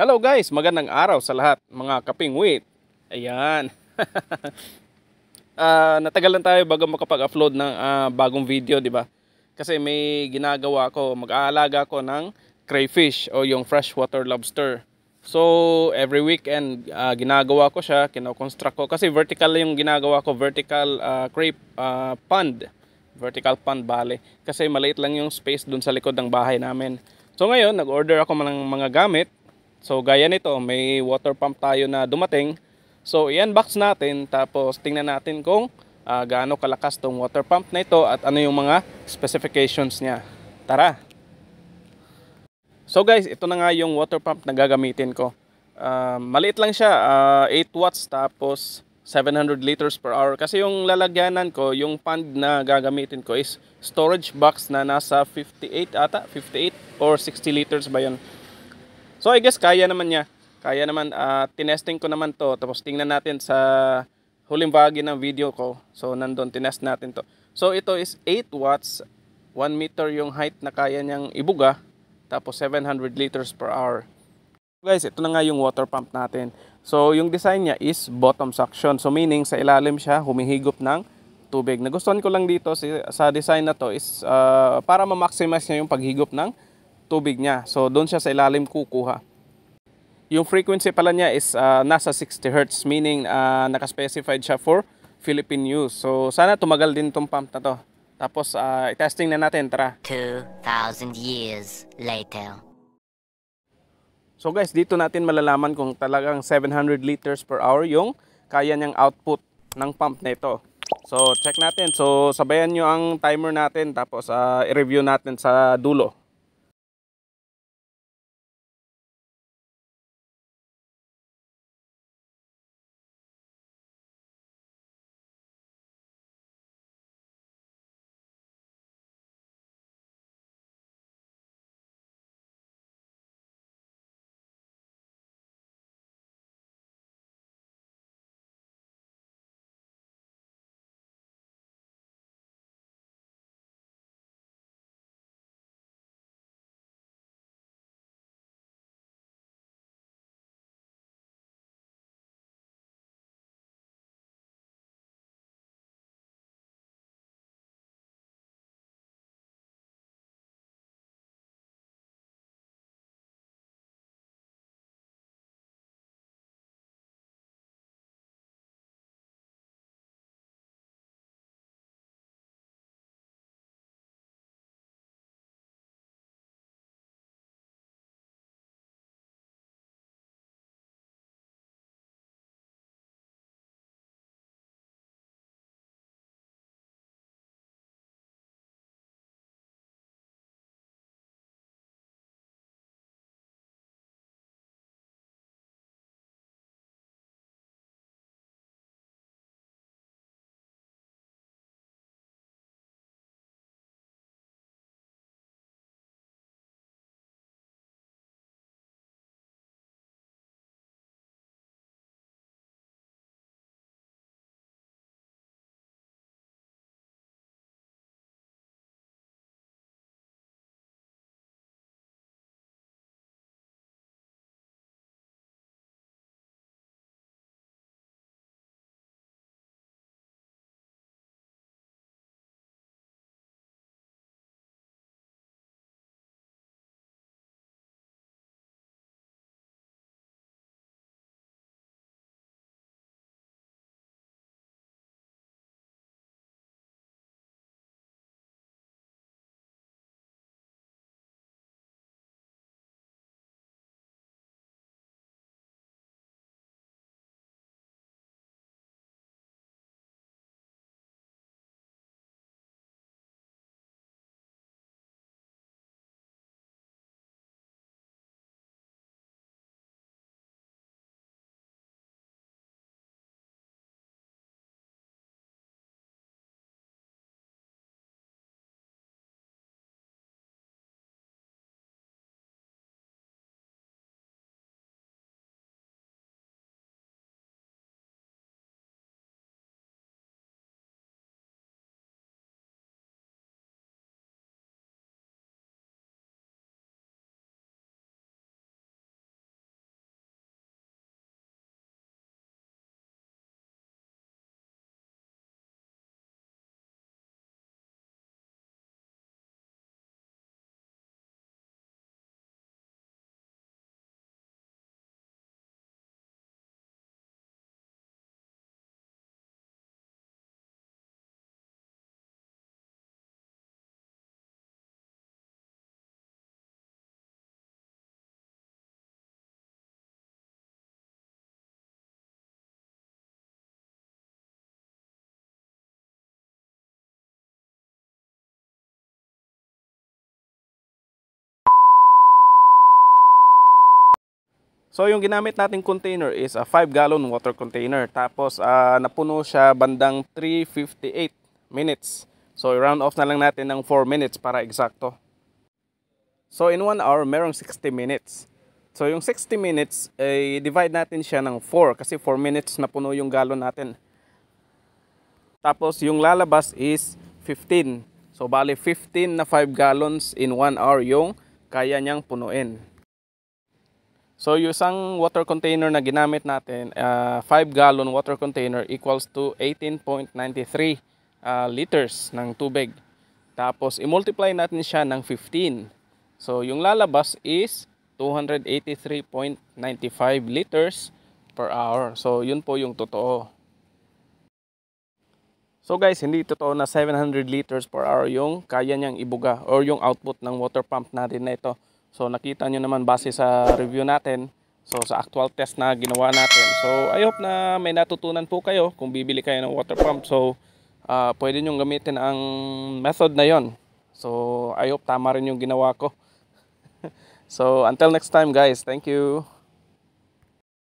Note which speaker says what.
Speaker 1: Hello guys, magandang araw sa lahat mga kapingwit. Ayan. Natagalan tayo bago makapag-upload ng bagong video, di ba? Kasi may ginagawa ko, mag-aalaga ko ng crayfish o yung freshwater lobster. So, every weekend ginagawa ko siya, kino-construct ko kasi vertical yung ginagawa ko, vertical pond. Vertical pond bale. Kasi maliit lang yung space dun sa likod ng bahay namin. So ngayon, nag-order ako ng mga gamit. So gaya nito, may water pump tayo na dumating. So i-unbox natin tapos tingnan natin kung gaano kalakas tong water pump na ito at ano yung mga specifications niya. Tara! So guys, ito na nga yung water pump na gagamitin ko. Maliit lang siya, 8 watts tapos 700 liters per hour. Kasi yung lalagyanan ko, yung pond na gagamitin ko is storage box na nasa 58 ata, 58 or 60 liters ba yun. So I guess kaya naman niya. Kaya naman, tinesting ko naman to. Tapos tingnan natin sa huling bahagi ng video ko. So nandun, tinest natin to. So ito is 8 watts, 1 meter yung height na kaya niyang ibuga. Tapos 700 liters per hour. Guys, ito na nga yung water pump natin. So yung design niya is bottom suction. So meaning sa ilalim siya humihigop ng tubig. Nagustuhan ko lang dito sa design na to is para ma-maximize niya yung paghigop ng tubig niya. So doon siya sa ilalim kukuha. Yung frequency pala niya is nasa 60 Hz, meaning naka-specified siya for Philippine use. So sana tumagal din tong pump na to. Tapos i-testing na natin, tara.
Speaker 2: 2,000 years later.
Speaker 1: So guys, dito natin malalaman kung talagang 700 liters per hour yung kaya niyang output ng pump na ito. So check natin. So sabayan nyo ang timer natin tapos i-review natin sa dulo. So yung ginamit nating container is a 5-gallon water container. Tapos napuno siya bandang 3:58 minutes. So i-round off na lang natin ng 4 minutes para eksakto. So in 1 hour, merong 60 minutes. So yung 60 minutes, divide natin siya ng 4 kasi 4 minutes na puno yung galon natin. Tapos yung lalabas is 15. So bali 15 na 5 gallons in 1 hour yung kaya niyang punuin. So yung isang water container na ginamit natin, 5-gallon water container equals to 18.93 liters ng tubig. Tapos i-multiply natin siya ng 15. So yung lalabas is 283.95 liters per hour. So yun po yung totoo. So guys, hindi totoo na 700 liters per hour yung kaya niyang ibuga or yung output ng water pump natin na ito. So nakita nyo naman base sa review natin, so sa actual test na ginawa natin. So I hope na may natutunan po kayo kung bibili kayo ng water pump. So pwede nyo gamitin ang method na yon. So I hope tama rin yung ginawa ko. So until next time guys, thank you.